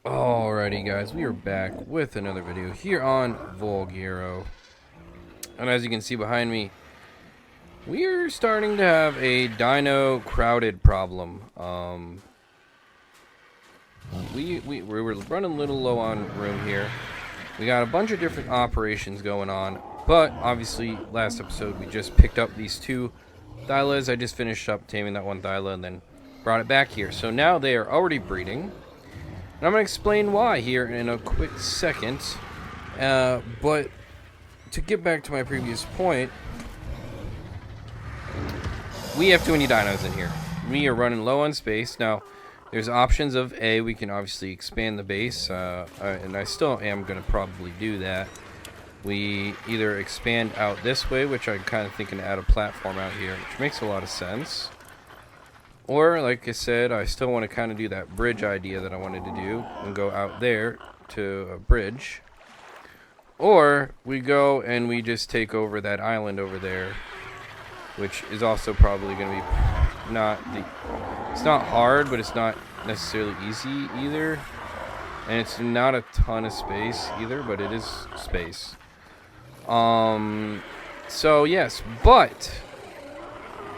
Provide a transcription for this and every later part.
Alrighty guys, we are back with another video here on Valguero. And as you can see behind me, we're starting to have a dino crowded problem. We were running a little low on room here. We got a bunch of different operations going on, but obviously last episode we just picked up these two Thylas. I just finished up taming that one Thyla and then brought it back here. So now they are already breeding. And I'm going to explain why here in a quick second. But to get back to my previous point, we have too many dinos in here. We are running low on space. Now, there's options of A, we can obviously expand the base, and I still am going to probably do that. We either expand out this way, which I'm kind of thinking to add a platform out here, which makes a lot of sense. Or, like I said, I still want to kind of do that bridge idea that I wanted to do and go out there to a bridge. Or we go and we just take over that island over there, which is also probably going to be it's not hard, but it's not necessarily easy either. And it's not a ton of space either, but it is space. So yes, but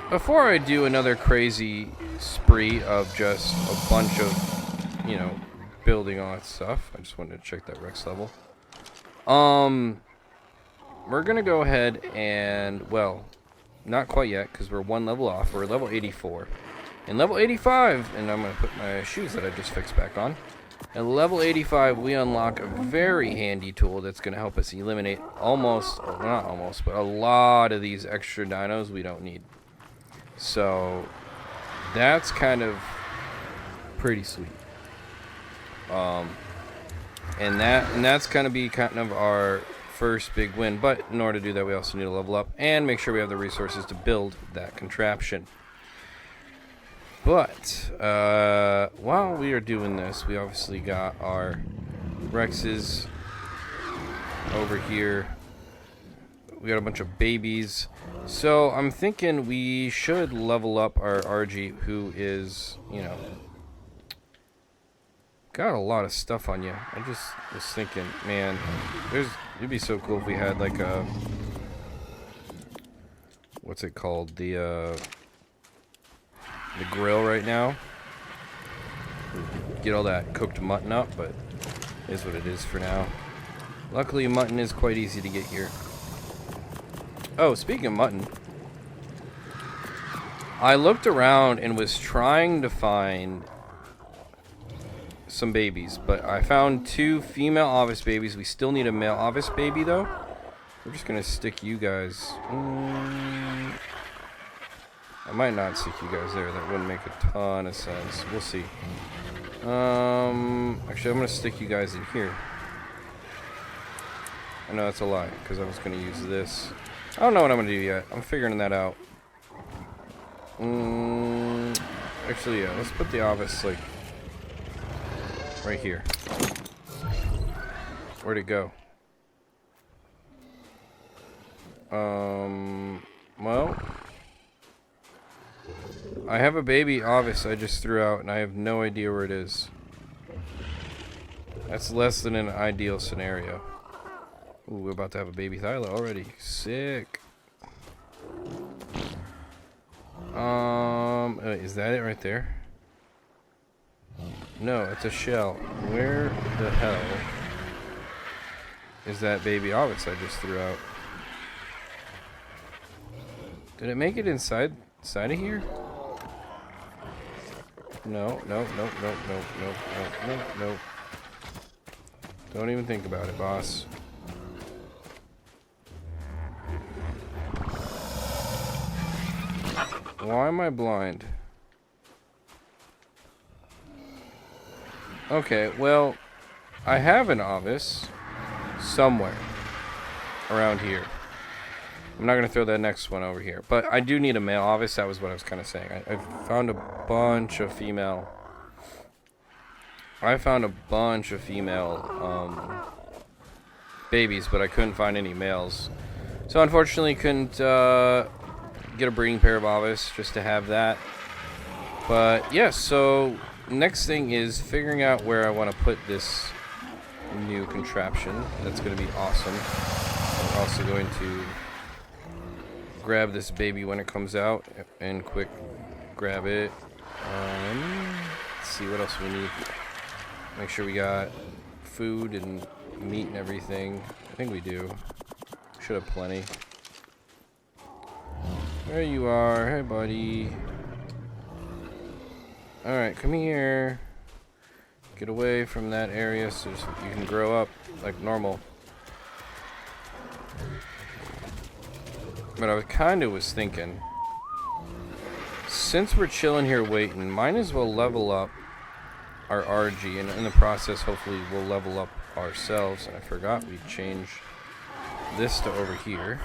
before I do another crazy spree of just a bunch of, building all that stuff, I just wanted to check that Rex level. We're gonna go ahead and, well, not quite yet, because we're one level off. We're level 84. And level 85, and I'm gonna put my shoes that I just fixed back on. At level 85, we unlock a very handy tool that's gonna help us eliminate not almost, but a lot of these extra dinos we don't need. So that's kind of pretty sweet. And that's gonna be kind of our first big win. But in order to do that, we also need to level up and make sure we have the resources to build that contraption. But while we are doing this, we obviously got our Rexes over here. We got a bunch of babies. So I'm thinking we should level up our RG, who is, got a lot of stuff on you. I just was thinking, man, it'd be so cool if we had like a, what's it called? The grill right now. Get all that cooked mutton up, but it is what it is for now. Luckily, mutton is quite easy to get here. Oh, speaking of mutton, I looked around and was trying to find some babies, but I found two female Ovis babies. We still need a male Ovis baby, though. We're just going to stick you guys. I might not stick you guys there. That wouldn't make a ton of sense. We'll see. Actually, I'm going to stick you guys in here. I know that's a lie, because I was going to use this. I don't know what I'm going to do yet. I'm figuring that out. Actually, yeah, let's put the Ovis, like, right here. Where'd it go? Well, I have a baby Ovis I just threw out, and I have no idea where it is. That's less than an ideal scenario. Ooh, we're about to have a baby Thyla already. Sick. Is that it right there? No, it's a shell. Where the hell is that baby Ovis I just threw out? Did it make it inside of here? No. Don't even think about it, boss. Why am I blind? Okay, well, I have an Ovis somewhere around here. I'm not going to throw that next one over here, but I do need a male Ovis. That was what I was kind of saying. I found a bunch of female. Babies, but I couldn't find any males. So unfortunately, couldn't get a breeding pair of Ovis just to have that. But yes, so next thing is figuring out where I want to put this new contraption. That's going to be awesome. I'm also going to grab this baby when it comes out and quick grab it. Let's see what else we need. Make sure we got food and meat and everything. I think we do. Should have plenty. There you are. Hey, buddy. Alright, come here. Get away from that area so you can grow up like normal. But I kind of was thinking, since we're chilling here waiting, might as well level up our RG, and in the process hopefully we'll level up ourselves. And I forgot we changed this to over here.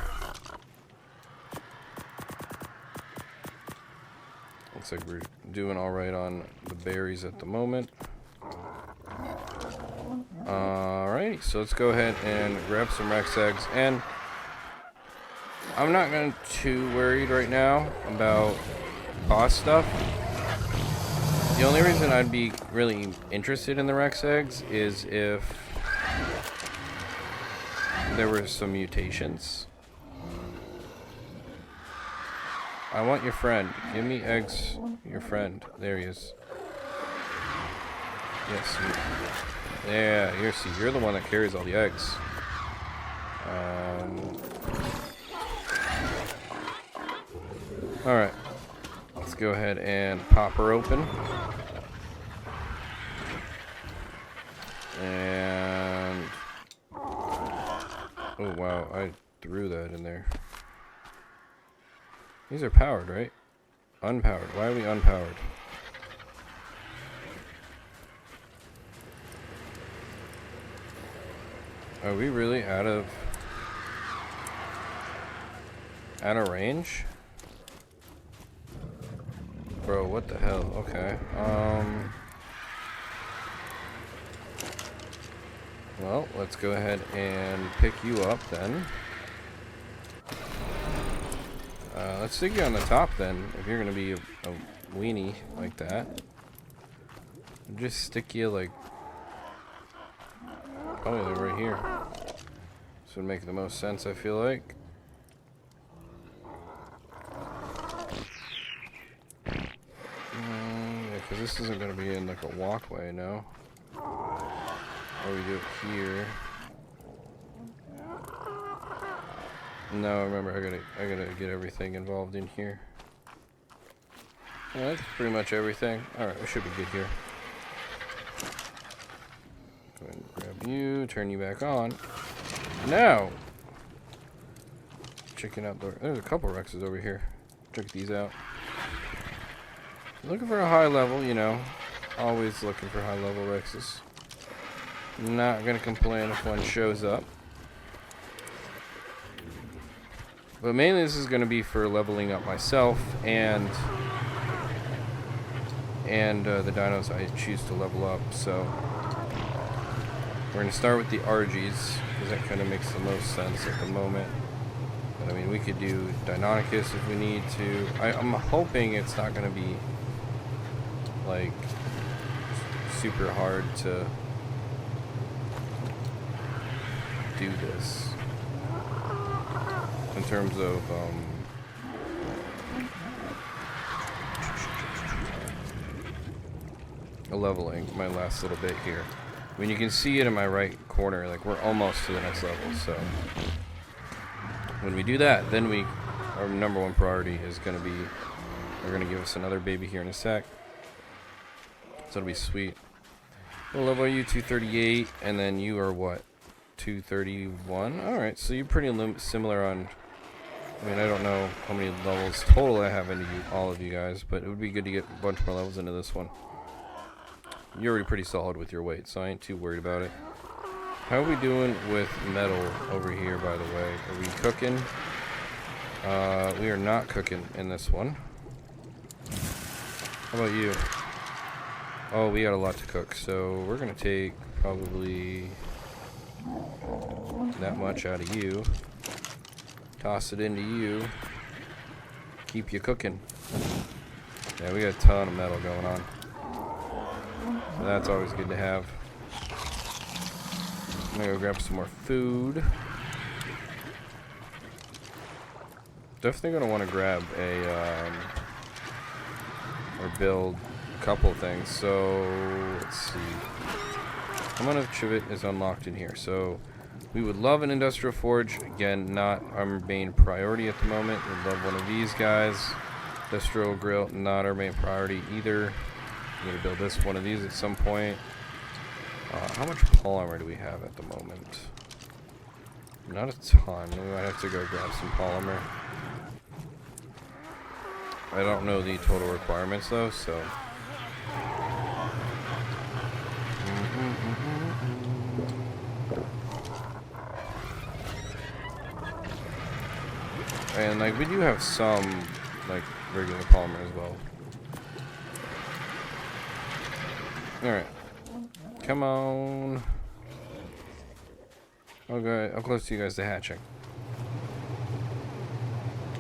Looks like we're doing alright on the berries at the moment. Alrighty, so let's go ahead and grab some Rex eggs. And I'm not too worried right now about boss stuff. The only reason I'd be really interested in the Rex eggs is if there were some mutations. I want your friend. Give me eggs. Your friend. There he is. Yes. Yeah, you're the one that carries all the eggs. Alright. Let's go ahead and pop her open. And... oh, wow. I threw that in there. These are powered, right? Unpowered. Why are we unpowered? Are we really out of range? Bro, what the hell? Okay. Well, let's go ahead and pick you up then. Let's stick you on the top then, if you're gonna be a weenie like that. Just stick you like probably right here. This would make the most sense, I feel like. Yeah, because this isn't gonna be in like a walkway, no. Or we do it here. No, remember I gotta get everything involved in here. Yeah, that's pretty much everything. Alright, we should be good here. Go ahead and grab you, turn you back on. Now! Checking out there's a couple Rexes over here. Check these out. Looking for a high level, you know. Always looking for high level Rexes. Not gonna complain if one shows up. But mainly this is going to be for leveling up myself and the dinos I choose to level up. So we're going to start with the RGs because that kind of makes the most sense at the moment. But I mean, we could do Deinonychus if we need to. I'm hoping it's not going to be like super hard to do this. In terms of leveling my last little bit here. I mean, you can see it in my right corner, like we're almost to the next level. So when we do that, then our number one priority is going to be, they're going to give us another baby here in a sec. So it'll be sweet. We'll level you 238, and then you are what? 231. Alright, so you're pretty similar on. I mean, I don't know how many levels total I have into all of you guys, but it would be good to get a bunch more levels into this one. You're already pretty solid with your weight, so I ain't too worried about it. How are we doing with metal over here, by the way? Are we cooking? We are not cooking in this one. How about you? Oh, we got a lot to cook, so we're going to take probably that much out of you. Toss it into you. Keep you cooking. Yeah, we got a ton of metal going on. So that's always good to have. I'm gonna go grab some more food. Definitely gonna want to grab a or build a couple things. So let's see. How much of Chivit is unlocked in here? So we would love an industrial forge. Again, not our main priority at the moment. We'd love one of these guys. Industrial grill, not our main priority either. I'm gonna build this one of these at some point. How much polymer do we have at the moment? Not a ton. We might have to go grab some polymer. I don't know the total requirements though, so. And like we do have some like regular polymer as well. Alright. Come on. Okay, how close to you guys to hatching?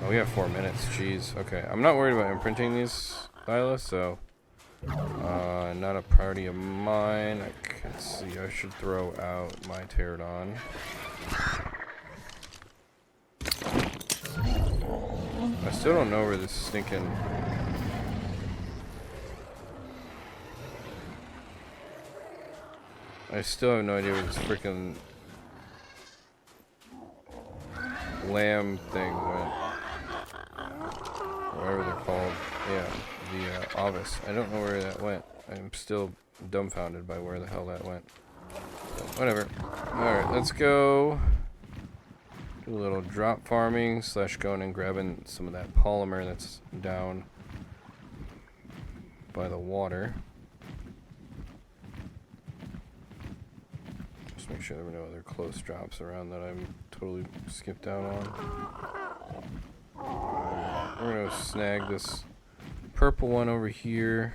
Oh, we have 4 minutes. Jeez. Okay, I'm not worried about imprinting these Thyla, so not a priority of mine. I can see I should throw out my pterodon. I still don't know where this stinking. I still have no idea where this freaking lamb thing went. Whatever they're called. Yeah, the Ovis. I don't know where that went. I'm still dumbfounded by where the hell that went. So, whatever. Alright, let's go do a little drop farming / going and grabbing some of that polymer that's down by the water. Just make sure there were no other close drops around that I'm totally skipped out on. We're gonna snag this purple one over here.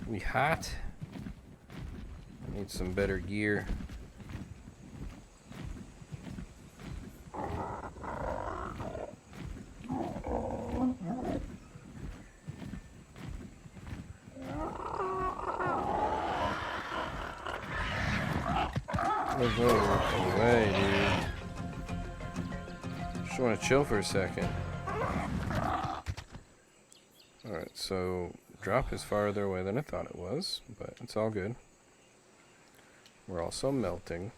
We hot. Need some better gear. Move away, dude. Just want to chill for a second. Alright, so drop is farther away than I thought it was, but it's all good. We're also melting.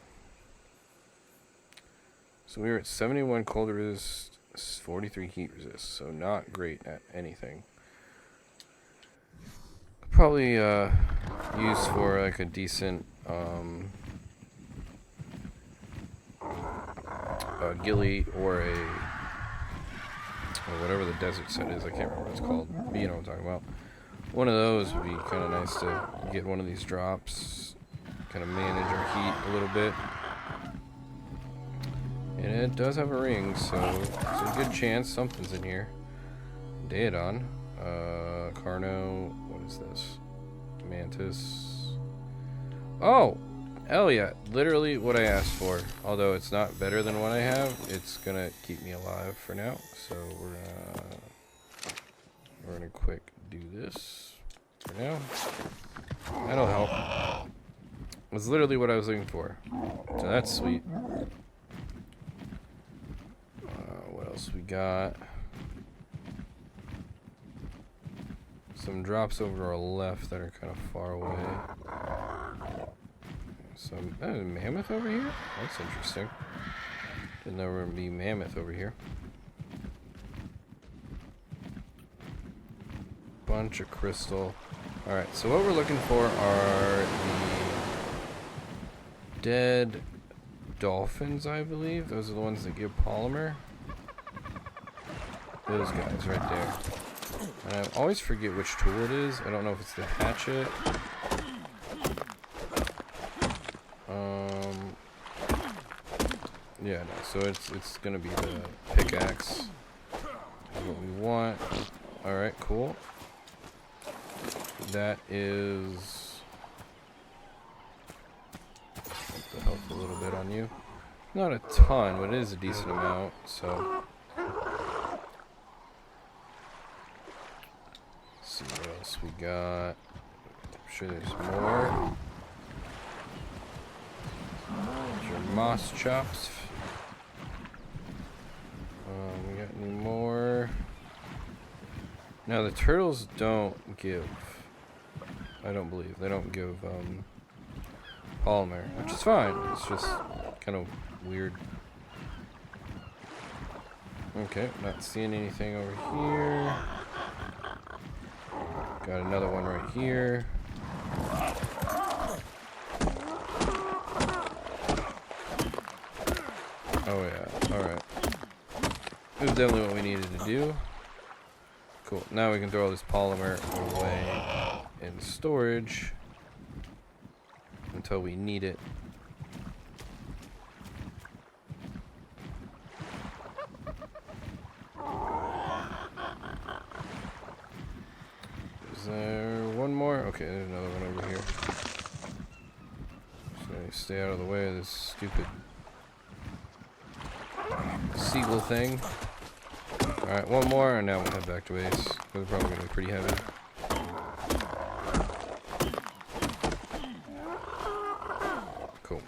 So we were at 71 cold resist, 43 heat resist, so not great at anything. Probably use for like a decent ghillie or whatever the desert set is. I can't remember what it's called. But you know what I'm talking about. One of those would be kind of nice to get one of these drops. Kind of manage our heat a little bit. And it does have a ring, so it's a good chance something's in here. Daedon. Carno. What is this? Mantis. Oh! Hell yeah. Literally what I asked for. Although it's not better than what I have, it's gonna keep me alive for now. So we're gonna quick do this for now. That'll help. Was literally what I was looking for. So that's sweet. What else we got? Some drops over to our left that are kind of far away. Some mammoth over here? That's interesting. Didn't know there would be mammoth over here. Bunch of crystal. Alright, so what we're looking for are the dead dolphins, I believe. Those are the ones that give polymer. Those guys right there. And I always forget which tool it is. I don't know if it's the hatchet. Yeah, no, so it's gonna be the pickaxe. That's what we want. Alright, cool. That is to help a little bit on you. Not a ton, but it is a decent amount, so see what else we got. I'm sure there's more. There's your moss chops. We got any more? Now the turtles don't give. I don't believe they don't give polymer, which is fine. It's just kind of weird. Okay, not seeing anything over here. Got another one right here. Oh yeah, alright. This is definitely what we needed to do. Cool, now we can throw all this polymer away in storage until we need it. Is there one more? Okay, there's another one over here. So stay out of the way of this stupid seagull thing. Alright, one more, and now we'll head back to base. They're probably going to be pretty heavy. Cool.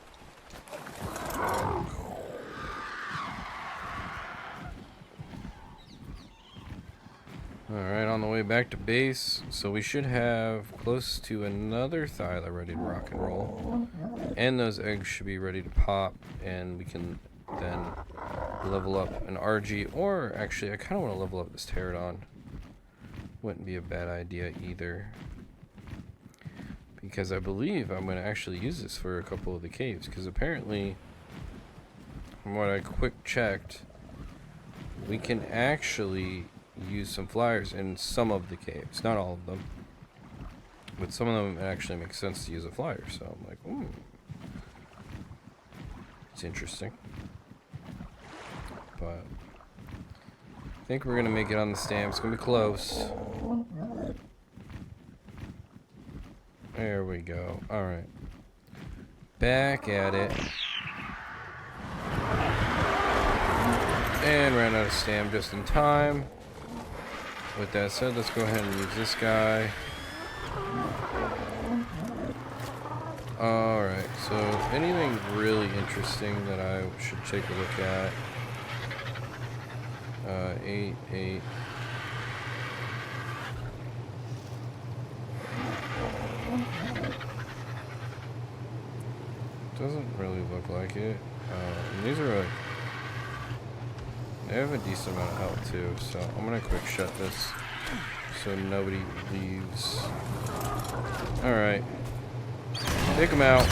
Alright, on the way back to base. So we should have close to another thyla ready to rock and roll. And those eggs should be ready to pop, and we can then level up an RG, or actually I kind of want to level up this pterodon. Wouldn't be a bad idea either, because I believe I'm going to actually use this for a couple of the caves, because apparently from what I quick checked, we can actually use some flyers in some of the caves, not all of them, but some of them it actually makes sense to use a flyer. So I'm like, ooh, it's interesting. But I think we're gonna make it on the stamp. It's gonna be close. There we go. Alright. Back at it. And ran out of stamp just in time. With that said, let's go ahead and use this guy. Alright, so anything really interesting that I should take a look at? 8. Doesn't really look like it. And these are like, they have a decent amount of health too, so I'm gonna quick shut this so nobody leaves. Alright. Take them out.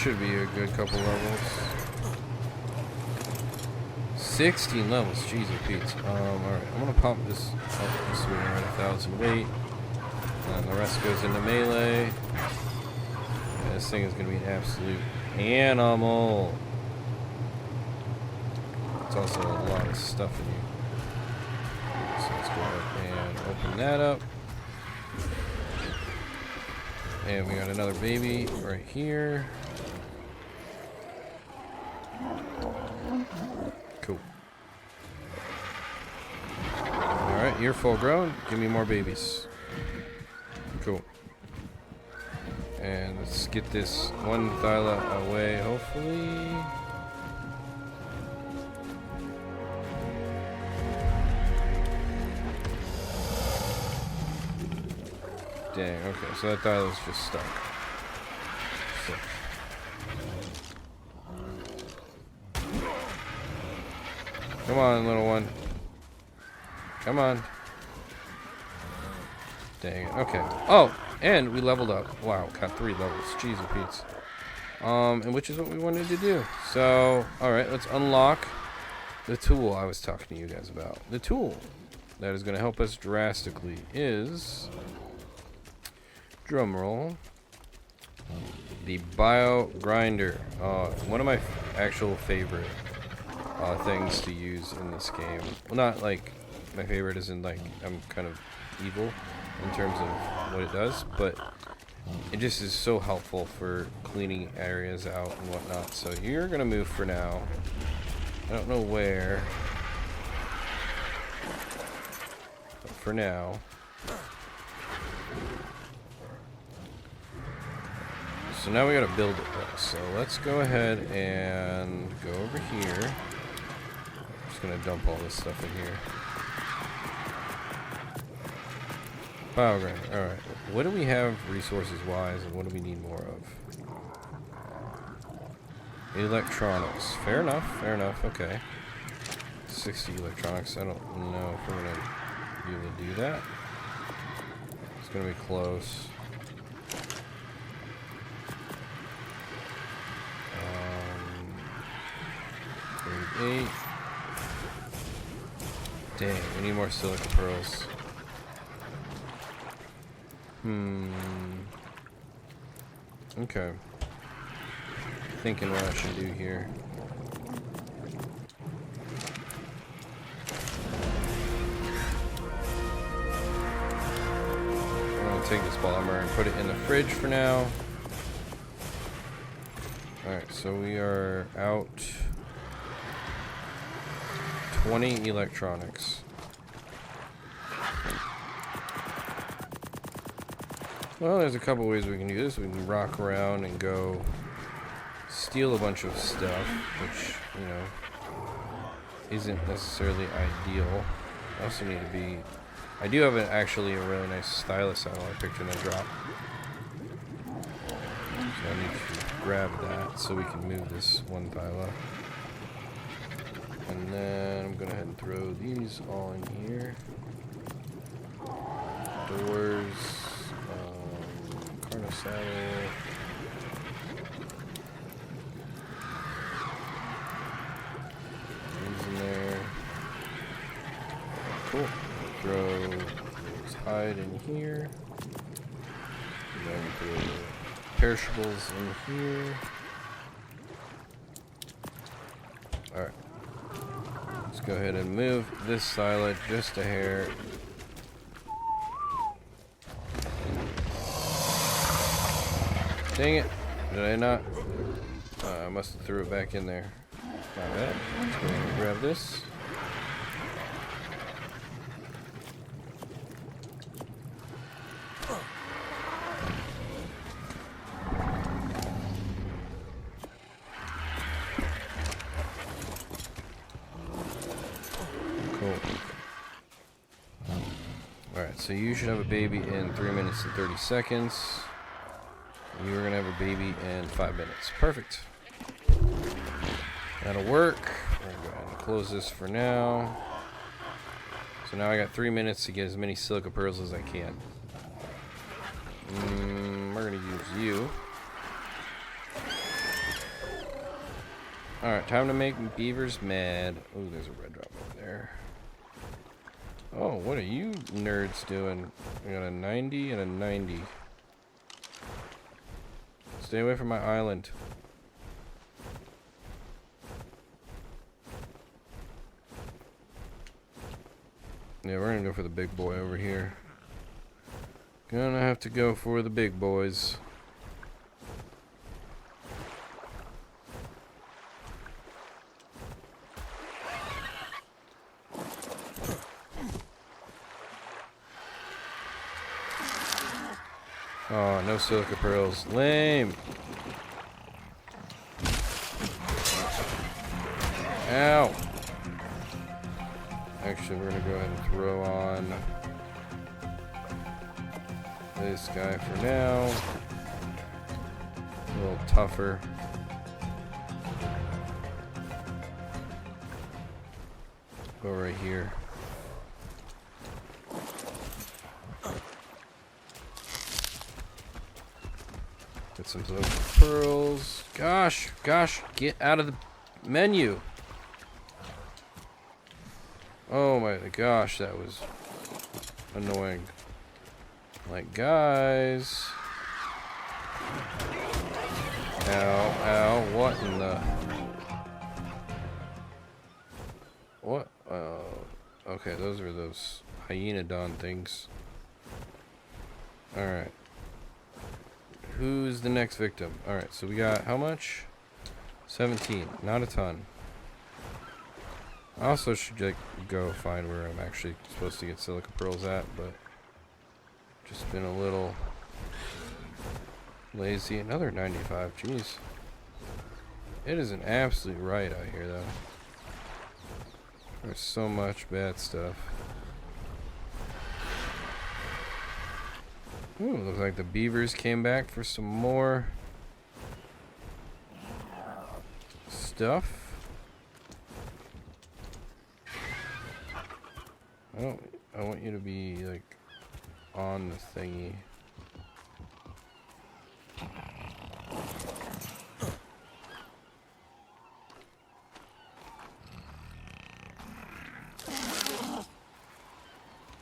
Should be a good couple levels. 16 levels, jeez Pete. Alright, I'm gonna pump this up so we're at 1,000 weight. And the rest goes into melee. And this thing is gonna be an absolute animal. It's also a lot of stuff in here. So let's go ahead and open that up. And we got another baby right here. Cool. Alright, you're full grown. Give me more babies. Cool. And let's get this one thyla away, hopefully. Dang, okay, so that thyla's just stuck. Sick. Come on, little one. Come on. Dang it. Okay. Oh, and we leveled up. Wow, got 3 levels. Jeez and Pete's. And which is what we wanted to do. So, alright, let's unlock the tool I was talking to you guys about. The tool that is going to help us drastically is, drum roll, the bio grinder. One of my actual favorite things to use in this game. Well, not like my favorite isn't like I'm kind of evil in terms of what it does, but it just is so helpful for cleaning areas out and whatnot. So you're gonna move for now. I don't know where, but for now. So now we gotta build it though. So let's go ahead and go over here. I'm just gonna dump all this stuff in here. Power grinder. Alright. What do we have resources wise and what do we need more of? Electronics. Fair enough. Fair enough. Okay. 60 electronics. I don't know if we're gonna be able to do that. It's gonna be close. 38. Dang, we need more silica pearls. Okay. Thinking what I should do here. I'm gonna take this polymer and put it in the fridge for now. Alright, so we are out 20 electronics. Well, there's a couple ways we can do this. We can rock around and go steal a bunch of stuff, which, you know, isn't necessarily ideal. I also need to be... I do have actually a really nice stylus I picked in a drop. So I need to grab that so we can move this one thyla. And then I'm going to head and throw these all in here. Doors... Saddle. These in there. Cool. Throw this hide in here. And then throw perishables in here. Alright. Let's go ahead and move this silo just a hair. Dang it. Did I not? I must have threw it back in there. My bad. Let's go ahead and grab this. Cool. Alright, so you should have a baby in 3 minutes and 30 seconds. You're gonna have a baby in 5 minutes. Perfect. That'll work. We're gonna go ahead and close this for now. So now I got 3 minutes to get as many silica pearls as I can. We're gonna use you. Alright, time to make beavers mad. Oh, there's a red drop over there. Oh, what are you nerds doing? We got a 90 and a 90. Stay away from my island. Yeah, we're gonna go for the big boy over here. Gonna have to go for the big boys. Oh, no silica pearls. Lame. Ow. Actually, we're going to go ahead and throw on this guy for now. A little tougher. Go right here. Get some pearls. Gosh, get out of the menu. Oh my gosh, that was annoying. Like, guys. Ow, what in the... What? Okay, those are those hyenodon things. Alright. Who's the next victim? Alright, so we got how much? 17. Not a ton. I also should like go find where I'm actually supposed to get silica pearls at, but just been a little lazy. Another 95. Jeez. It is an absolute right out here, though. There's so much bad stuff. Ooh, looks like the beavers came back for some more stuff. I want you to be like on the thingy.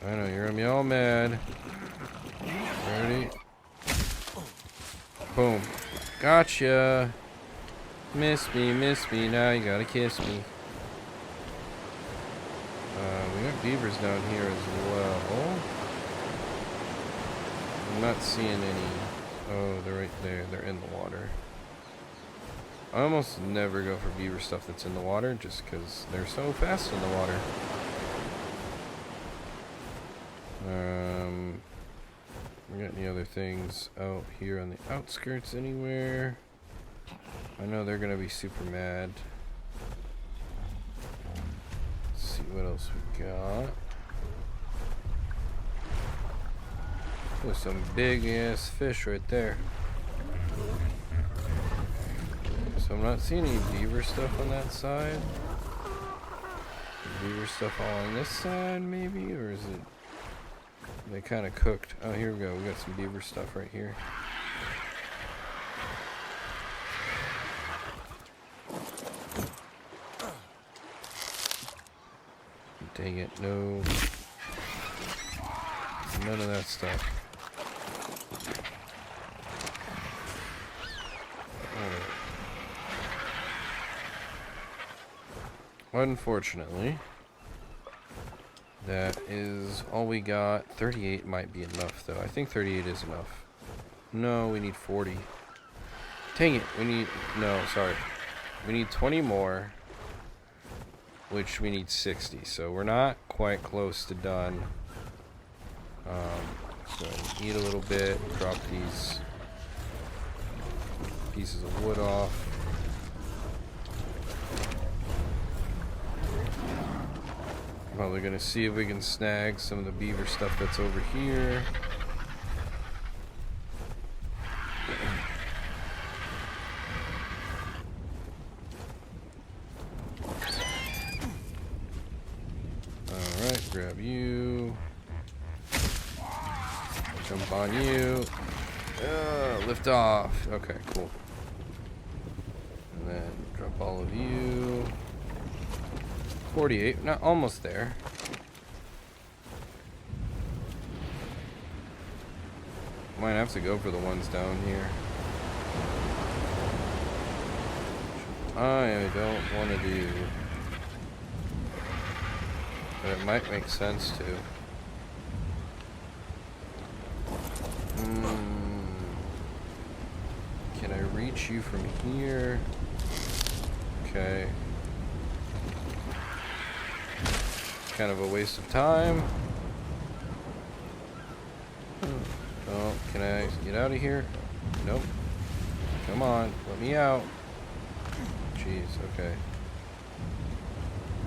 I know you're gonna be all mad. Ready? Boom. Gotcha. Miss me. Now you gotta kiss me. We got beavers down here as well. I'm not seeing any. Oh, they're right there. They're in the water. I almost never go for beaver stuff that's in the water just because they're so fast in the water. We got any other things out here on the outskirts anywhere? I know they're gonna be super mad. Let's see what else we got. There's some big ass fish right there. So I'm not seeing any beaver stuff on that side. Beaver stuff all on this side maybe, or is it? They kind of cooked. Oh, here we go. We got some beaver stuff right here. Dang it, no. None of that stuff. Unfortunately, that is all we got. 38 might be enough, though. I think 38 is enough. No, we need 40. Dang it, we need... No, sorry. We need 20 more, which we need 60. So we're not quite close to done. So eat a little bit, drop these pieces of wood off. Probably gonna see if we can snag some of the beaver stuff that's over here. Alright, grab you. Jump on you. Lift off. Okay, cool. And then drop all of you. 48, not almost there. Might have to go for the ones down here. I don't want to do, but it might make sense to. Can I reach you from here? Okay. Kind of a waste of time. Oh, can I get out of here? Nope. Come on, let me out. Jeez, okay.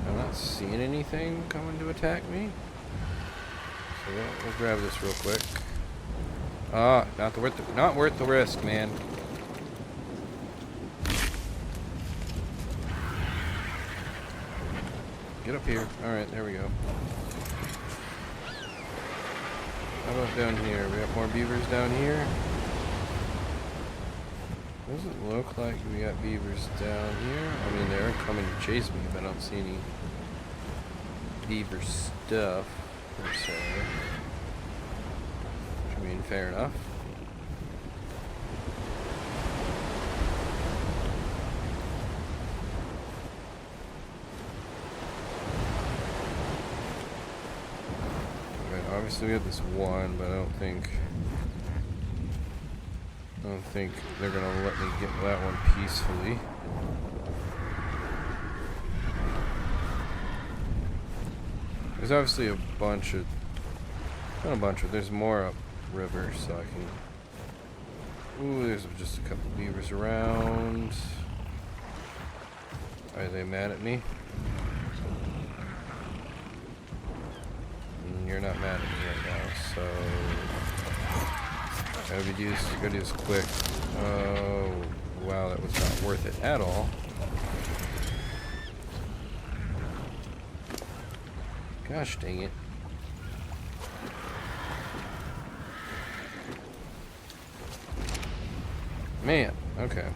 I'm not seeing anything coming to attack me. So we'll grab this real quick. Ah, not worth the risk, man. Get up here. Alright, there we go. How about down here? We got more beavers down here. Doesn't look like we got beavers down here. I mean, they're coming to chase me, but I don't see any beaver stuff, per se. I mean, fair enough. obviously we have this one, but I don't think they're gonna let me get that one peacefully. There's obviously a bunch of, not a bunch of, there's more up river, so I can. Ooh, there's just a couple beavers around. Are they mad at me? You're not mad at me right now, so gotta do this quick. Oh wow, that was not worth it at all. Gosh dang it. Man, okay.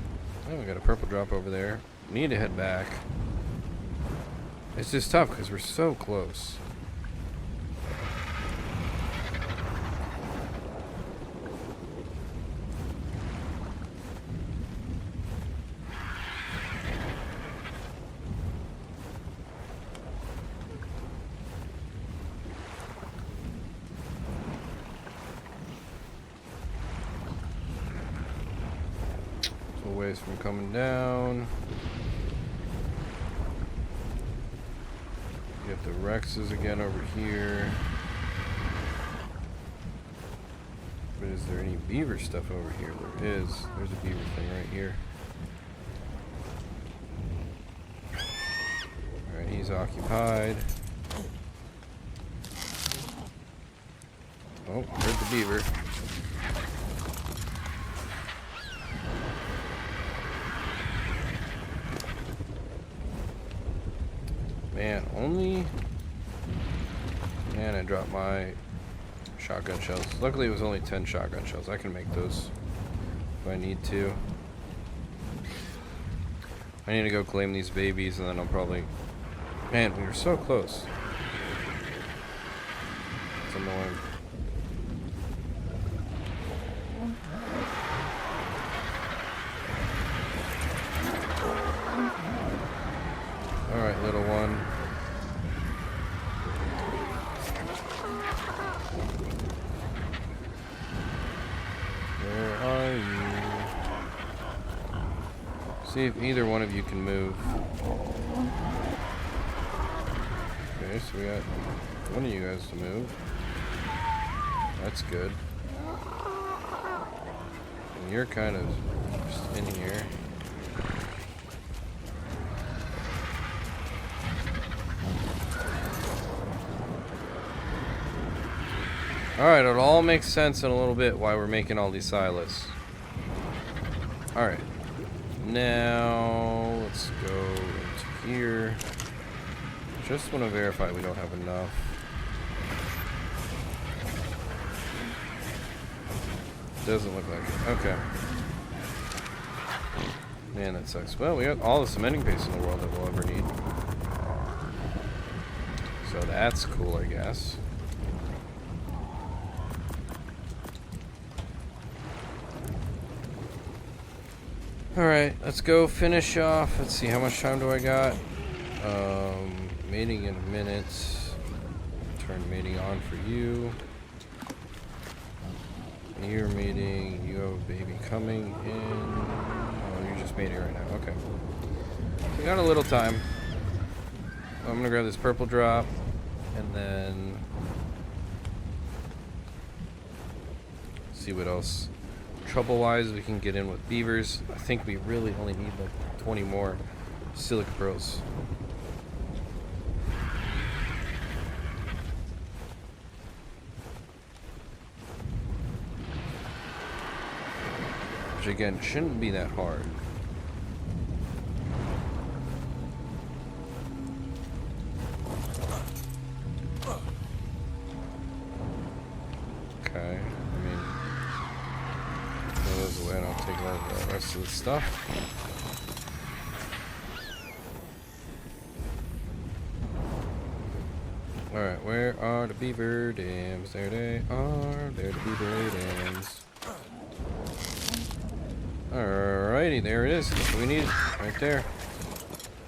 Oh, we got a purple drop over there. Need to head back. It's just tough because we're so close. Ways from coming down. Get the Rexes again over here. But is there any beaver stuff over here? There is. There's a beaver thing right here. Alright, he's occupied. Oh, heard the beaver. Man, and I dropped my shotgun shells. Luckily it was only 10 shotgun shells. I can make those if I need to. I need to go claim these babies and then I'll probably... Man, we were so close. It's annoying. Alright, little one. Where are you? See if either one of you can move. Okay, so we got one of you guys to move. That's good. And you're kind of just in here. Alright, it all makes sense in a little bit why we're making all these silos. Alright. Now, let's go into here. Just want to verify we don't have enough. Doesn't look like it. Okay. Man, that sucks. Well, we got all the cementing paste in the world that we'll ever need. So that's cool, I guess. Alright, let's go finish off. Let's see, how much time do I got? Mating in a minute. Turn mating on for you. You're mating. You have a baby coming in. Oh, you're just mating right now. Okay. We got a little time. I'm gonna grab this purple drop and then see what else trouble-wise we can get in with beavers. I think we really only need like 20 more silica pearls. Which again shouldn't be that hard. Okay, I mean, throw those away and I'll take all the rest of the stuff. Alright, where are the beaver dams? There they are. They're the beaver dams. Alrighty, there it is. That's what we need. Right there.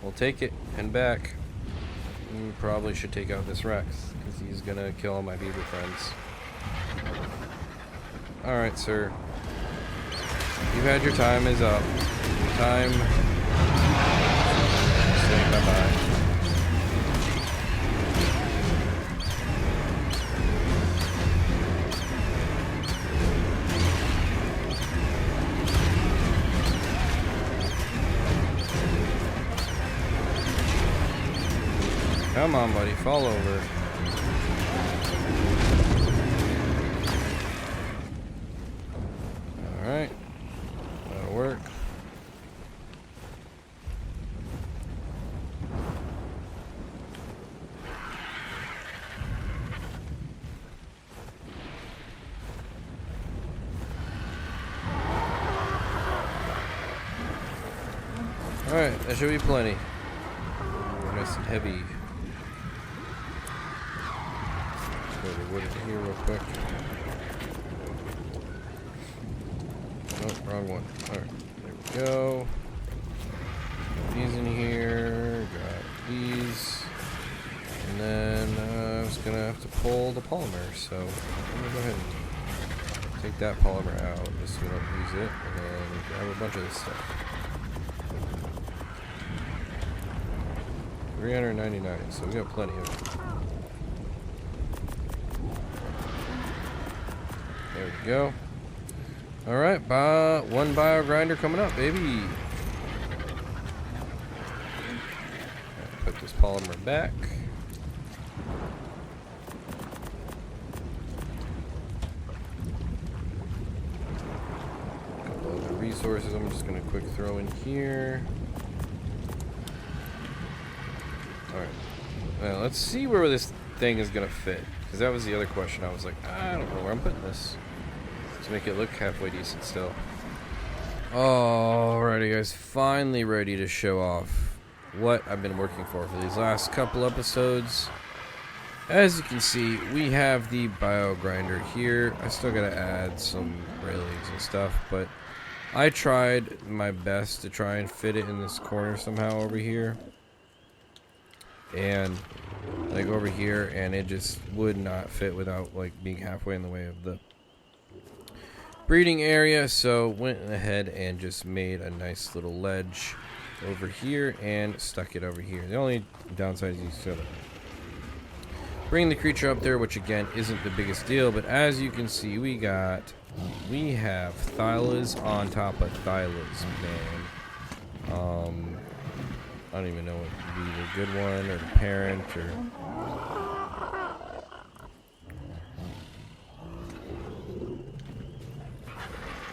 We'll take it and back. Probably should take out this Rex, because he's gonna kill all my beaver friends. Alright, sir. You've had your time is up. Your time. Say bye-bye. Come on, buddy, fall over. Alright. That'll work. Alright, that should be plenty. Nice and heavy. Wood in here real quick. Nope, wrong one. Alright, there we go. Got these in here. Got these. And then I was gonna have to pull the polymer, so I'm gonna go ahead and take that polymer out just so we don't use it, and then grab a bunch of this stuff. 399, so we got plenty of it. There we go. Alright, one bio grinder coming up, baby. Put this polymer back. A couple other resources I'm just going to quick throw in here. Alright. Now let's see where this thing is going to fit. Because that was the other question. I was like, I don't know where I'm putting this. To make it look halfway decent still. Alrighty guys, finally ready to show off what I've been working for these last couple episodes. As you can see, we have the bio grinder here. I still gotta add some railings and stuff, but I tried my best to try and fit it in this corner somehow over here. And like over here, and it just would not fit without like being halfway in the way of the breeding area, so went ahead and just made a nice little ledge over here and stuck it over here. The only downside is you sort of bring the creature up there, which again isn't the biggest deal, but as you can see, we have thylas on top of thylas, man. I don't even know what would be the good one or the parent or.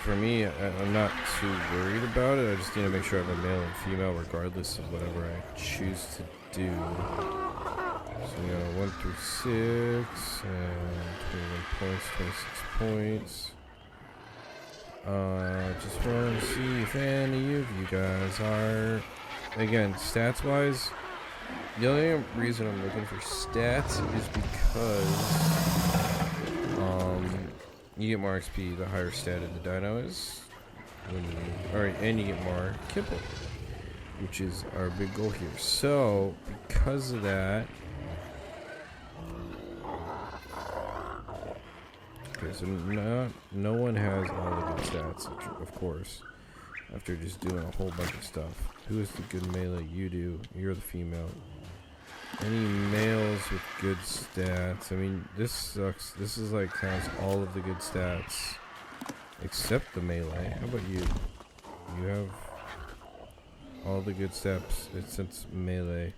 For me, I'm not too worried about it. I just need to make sure I have a male and female regardless of whatever I choose to do. So we got 1 through 6, and 21 points, 26 points. Just wanted to see if any of you guys are, again, stats wise, the only reason I'm looking for stats is because you get more XP the higher stated the dino is. Alright, and you get more kibble, which is our big goal here. So, because of that, okay, so no one has all the good stats, of course, after just doing a whole bunch of stuff. Who is the good melee? You do. You're the female. Any males with good stats? I mean, this sucks. This is like has all of the good stats except the melee. How about you? You have all the good stats since melee.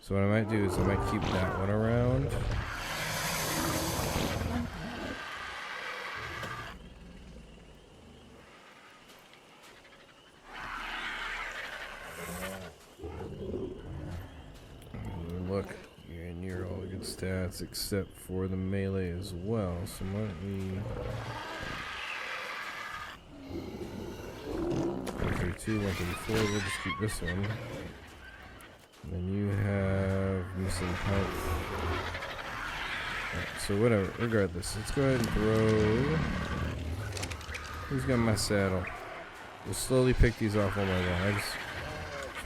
So what I might do is I might keep that one around. Look, you're near all the good stats except for the melee as well. So why don't we 132, 134, we'll just keep this one. And then you have missing health. Right, so whatever, regardless, let's go ahead and throw. Who's got my saddle? We'll slowly pick these off one by one. I just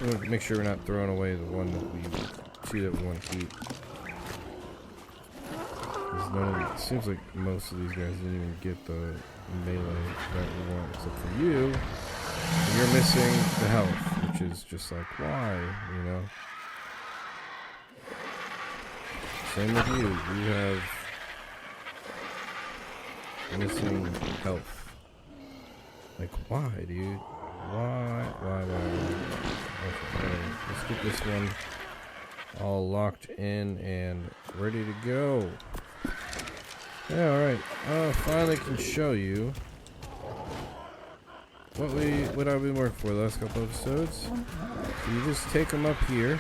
want to make sure we're not throwing away the one that we two that we want to keep. It seems like most of these guys didn't even get the melee that we want, except for you. You're missing the health, which is just like, why, you know? Same with you. You have missing health. Like, why, dude? Why? Okay, let's get this one all locked in and ready to go. Yeah, alright. Finally can show you what I've been working for the last couple episodes. So you just take them up here.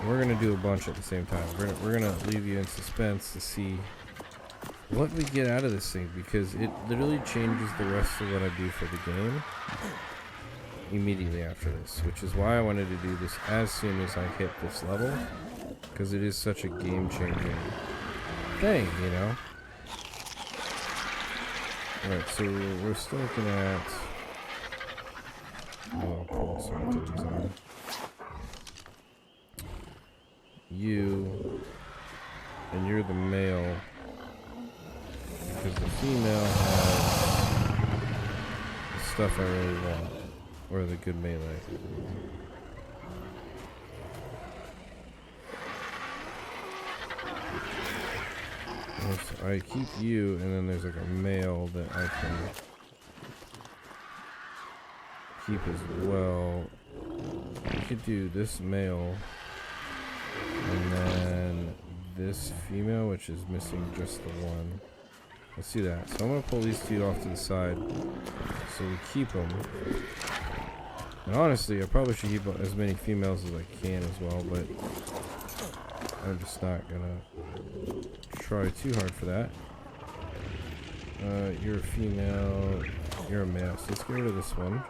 We're gonna do a bunch at the same time. We're gonna leave you in suspense to see what we get out of this thing, because it literally changes the rest of what I do for the game immediately after this, which is why I wanted to do this as soon as I hit this level, because it is such a game-changing thing, you know. Alright, so we're still looking at you, and you're the male, because the female has the stuff I really want, or the good melee. I keep you, and then there's like a male that I can keep as well. I could do this male, and then this female, which is missing just the one. Let's see that. So I'm gonna pull these two off to the side, so we keep them. And honestly, I probably should keep as many females as I can as well, but I'm just not gonna try too hard for that. You're a female, you're a male, so let's get rid of this one.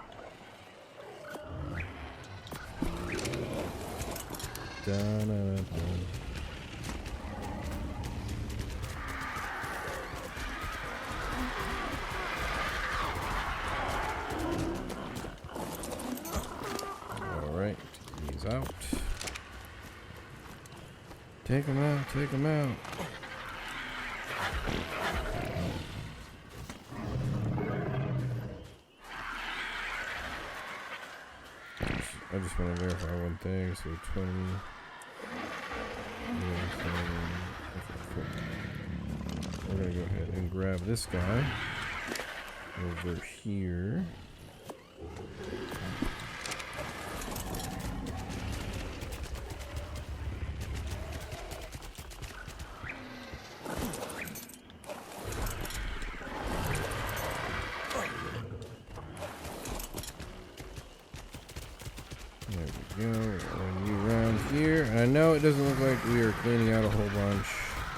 Alright, these out. Take them out, take them out. I just want to verify one thing, so 20. We're going to go ahead and grab this guy over here. There we go. A new round here. And I know it doesn't look like we are cleaning out a whole bunch,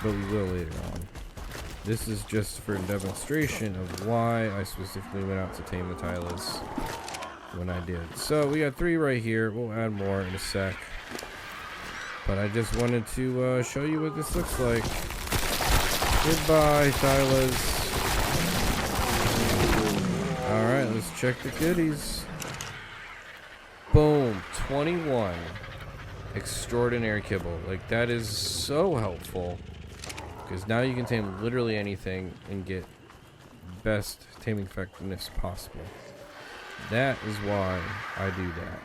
but we will later on. This is just for a demonstration of why I specifically went out to tame the Tylas when I did. So we got 3 right here. We'll add more in a sec. But I just wanted to show you what this looks like. Goodbye, Tylas. Alright, let's check the goodies. Boom, 21 extraordinary kibble. Like, that is so helpful, because now you can tame literally anything and get best taming effectiveness possible. That is why I do that.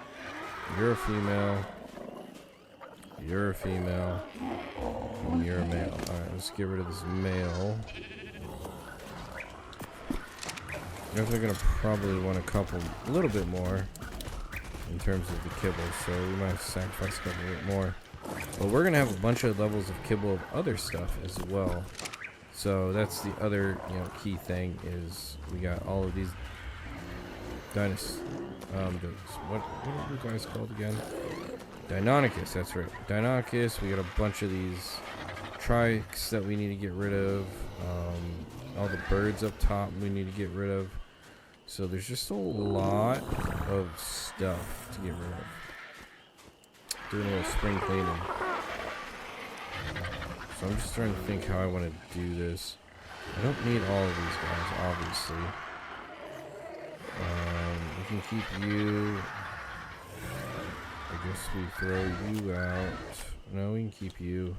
You're a female, you're a female, and you're a male. Alright, let's get rid of this male. You're definitely gonna probably want a little bit more in terms of the kibble, so we might sacrifice a couple bit more. But we're gonna have a bunch of levels of kibble of other stuff as well. So that's the other, key thing is we got all of these dinos. What are you guys called again? Deinonychus. That's right, Deinonychus. We got a bunch of these trikes that we need to get rid of. All the birds up top we need to get rid of. So there's just a lot of stuff to get rid of. Doing a little spring cleaning. So I'm just trying to think how I want to do this. I don't need all of these guys, obviously. We can keep you I guess we throw you out. No, we can keep you.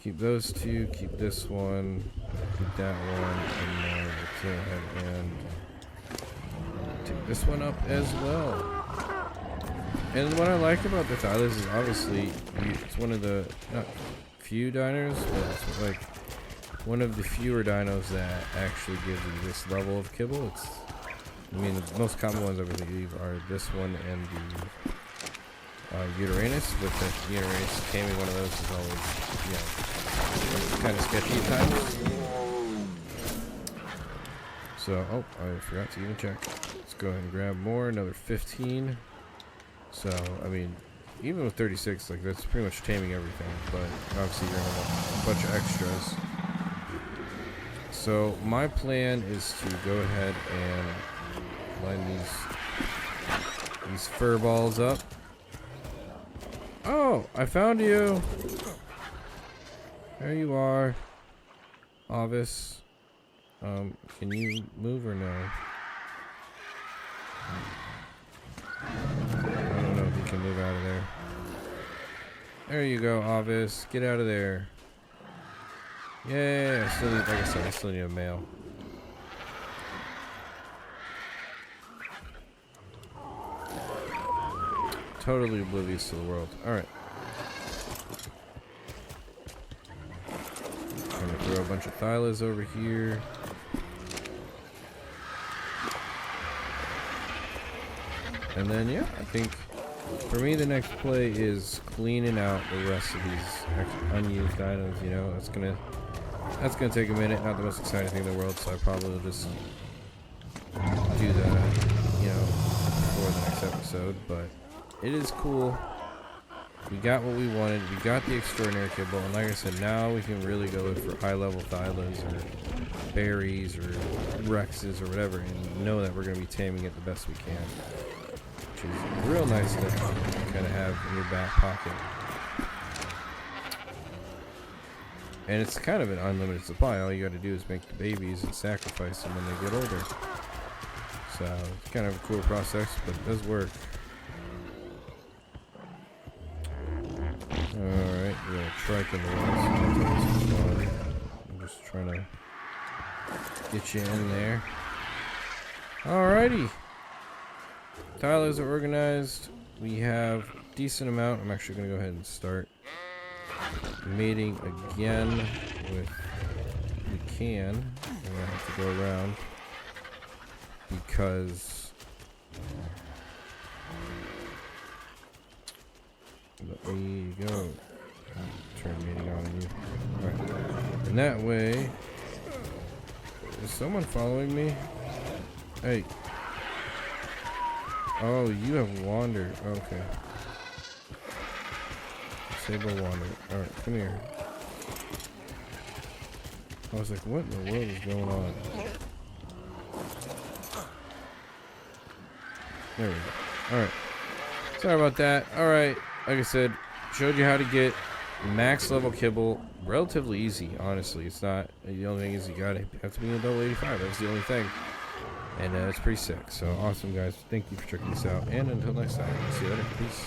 Keep those two, keep this one, keep that one, and then we'll go ahead and take this one up as well. And what I like about the Tylers is obviously it's one of the not few diners, but it's like one of the fewer dinos that actually gives you this level of kibble. I mean, the most common ones I believe are this one and the Uranus, but the Uranus taming one of those is always, you know, kind of sketchy at times. So, oh, I forgot to even check. Let's go ahead and grab more, another 15. So, I mean, even with 36, like, that's pretty much taming everything, but obviously you're gonna have a bunch of extras. So, my plan is to go ahead and line these fur balls up. Oh, I found you. There you are, Avis. Can you move or no? I don't know if you can move out of there. There you go, Avis. Get out of there. Yeah, I still need, like I said, I still need a male. Totally oblivious to the world. Alright. Gonna throw a bunch of Thylas over here. And then, yeah, I think for me the next play is cleaning out the rest of these unused dinos. You know, that's gonna take a minute. Not the most exciting thing in the world, so I probably will just do that, you know, for the next episode. But it is cool. We got what we wanted. We got the extraordinary kibble, and like I said, now we can really go for high-level Thylas or berries or Rexes or whatever, and know that we're gonna be taming it the best we can. Which is real nice to kind of have in your back pocket. And it's kind of an unlimited supply. All you got to do is make the babies and sacrifice them when they get older. So it's kind of a cool process, but it does work. Alright, we're gonna trike in the wall. I'm just trying to get you in there. Alrighty. Tylers are organized. We have a decent amount. I'm actually going to go ahead and start mating again with we can. I'm going to have to go around because let me go. Turn mating on you. Alright. And that way, is someone following me? Hey. Oh, you have wandered. Okay. Disable wander. Alright, come here. I was like, what in the world is going on? There we go. Alright. Sorry about that. Alright. Like I said, showed you how to get max level kibble. Relatively easy, honestly. It's not. The only thing is you gotta have to be in a double 85. That's the only thing. And it's pretty sick. So awesome, guys. Thank you for checking this out. And until next time, see you later. Peace.